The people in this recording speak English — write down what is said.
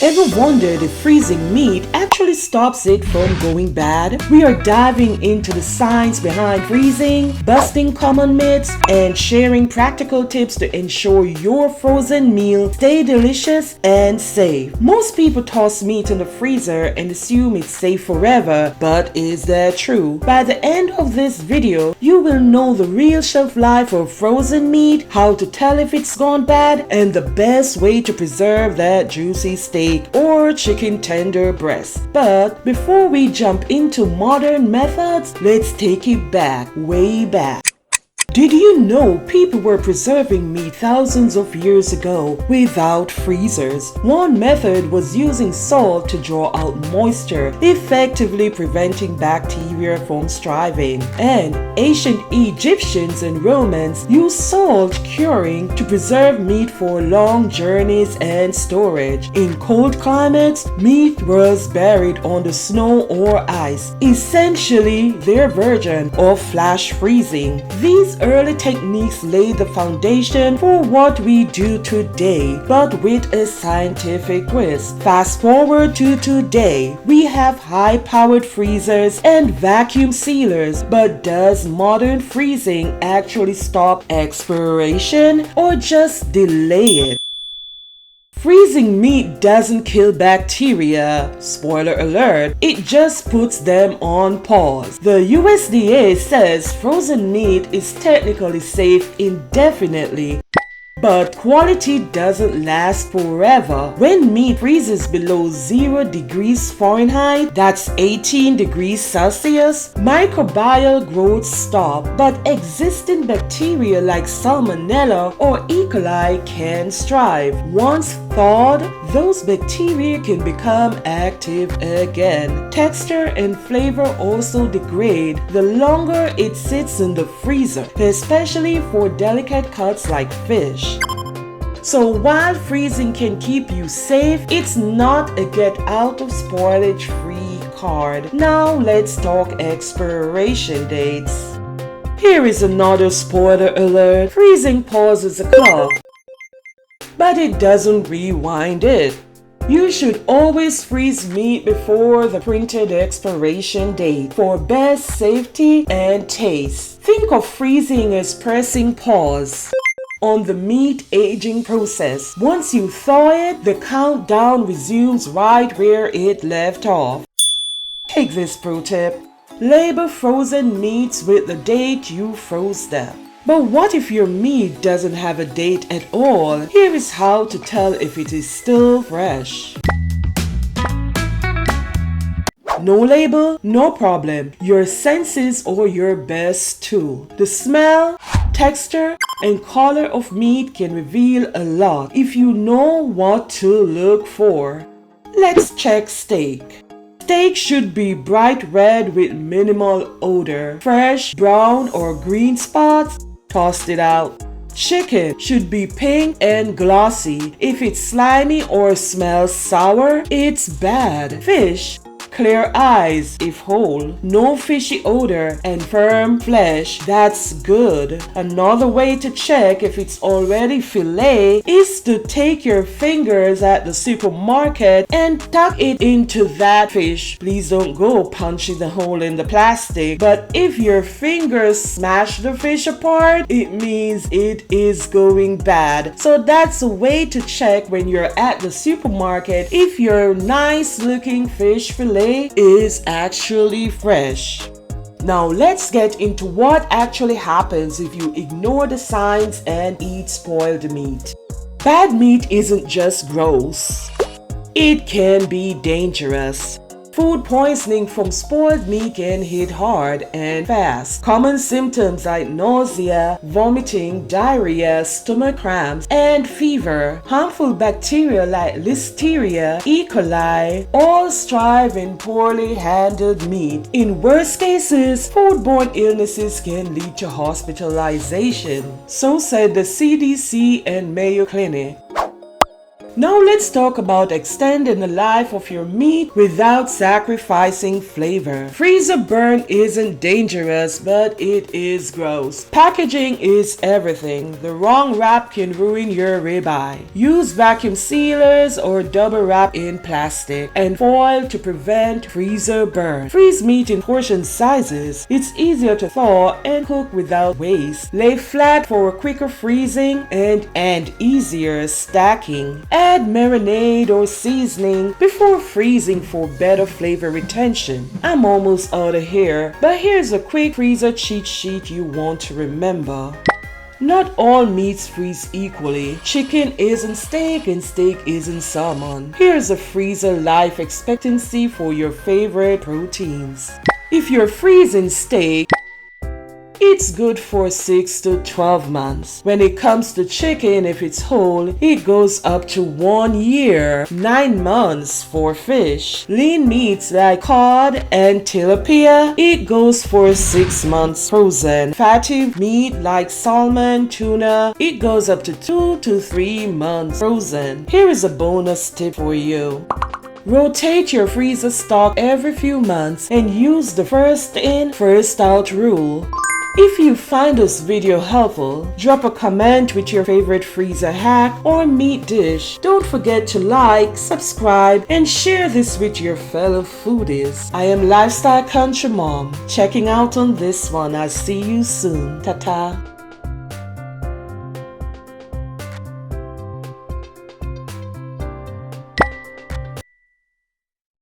Ever wondered if freezing meat actually stops it from going bad? We are diving into the science behind freezing, busting common myths, and sharing practical tips to ensure your frozen meal stay delicious and safe. Most people toss meat in the freezer and assume it's safe forever, but is that true? By the end of this video, you will know the real shelf life of frozen meat, how to tell if it's gone bad, and the best way to preserve that juicy steak or chicken tender breast. But before we jump into modern methods, let's take it back, way back. Did you know people were preserving meat thousands of years ago without freezers? One method was using salt to draw out moisture, effectively preventing bacteria from thriving. And ancient Egyptians and Romans used salt curing to preserve meat for long journeys and storage. In cold climates, meat was buried on the snow or ice, essentially their version of flash freezing. These early techniques laid the foundation for what we do today, but with a scientific twist. Fast forward to today, we have high-powered freezers and vacuum sealers, but does modern freezing actually stop expiration or just delay it? Freezing meat doesn't kill bacteria, spoiler alert, it just puts them on pause. The USDA says frozen meat is technically safe indefinitely, but quality doesn't last forever. When meat freezes below 0 degrees Fahrenheit, that's 18 degrees Celsius, microbial growth stops, but existing bacteria like Salmonella or E. coli can thrive. Once thawed, those bacteria can become active again. Texture and flavor also degrade the longer it sits in the freezer, especially for delicate cuts like fish. So while freezing can keep you safe, it's not a get out of spoilage free card. Now let's talk expiration dates. Here is another spoiler alert. Freezing pauses a clock, but it doesn't rewind it. You should always freeze meat before the printed expiration date for best safety and taste. Think of freezing as pressing pause on the meat aging process. Once you thaw it, the countdown resumes right where it left off. Take this pro tip. Label frozen meats with the date you froze them. But what if your meat doesn't have a date at all? Here is how to tell if it is still fresh. No label? No problem. Your senses are your best tool. The smell, texture, and color of meat can reveal a lot if you know what to look for. Let's check steak. Steak should be bright red with minimal odor. Fresh, brown, or green spots, toss it out. Chicken should be pink and glossy. If it's slimy or smells sour, it's bad. Fish, clear eyes if whole, no fishy odor, and firm flesh, that's good. Another way to check if it's already filet is to take your fingers at the supermarket and tuck it into that fish. Please don't go punching the hole in the plastic, but if your fingers smash the fish apart, it means it is going bad. So that's a way to check when you're at the supermarket if your nice looking fish fillet is actually fresh. Now let's get into what actually happens if you ignore the signs and eat spoiled meat. Bad meat isn't just gross, it can be dangerous. Food poisoning from spoiled meat can hit hard and fast. Common symptoms like nausea, vomiting, diarrhea, stomach cramps, and fever. Harmful bacteria like Listeria, E. coli, all thrive in poorly handled meat. In worst cases, foodborne illnesses can lead to hospitalization. So said the CDC and Mayo Clinic. Now let's talk about extending the life of your meat without sacrificing flavor. Freezer burn isn't dangerous, but it is gross. Packaging is everything. The wrong wrap can ruin your ribeye. Use vacuum sealers or double wrap in plastic and foil to prevent freezer burn. Freeze meat in portion sizes. It's easier to thaw and cook without waste. Lay flat for quicker freezing and easier stacking. Add marinade or seasoning before freezing for better flavor retention. I'm almost out of here, but here's a quick freezer cheat sheet you want to remember. Not all meats freeze equally. Chicken isn't steak and steak isn't salmon. Here's a freezer life expectancy for your favorite proteins. If you're freezing steak, it's good for 6 to 12 months. When it comes to chicken, if it's whole, it goes up to 1 year, 9 months for fish. Lean meats like cod and tilapia, it goes for 6 months frozen. Fatty meat like salmon, tuna, it goes up to 2 to 3 months frozen. Here is a bonus tip for you. Rotate your freezer stock every few months and use the first in, first out rule. If you find this video helpful, drop a comment with your favorite freezer hack or meat dish. Don't forget to like, subscribe, and share this with your fellow foodies. I am Lifestyle Country Mom, checking out on this one. I'll see you soon. Ta-ta.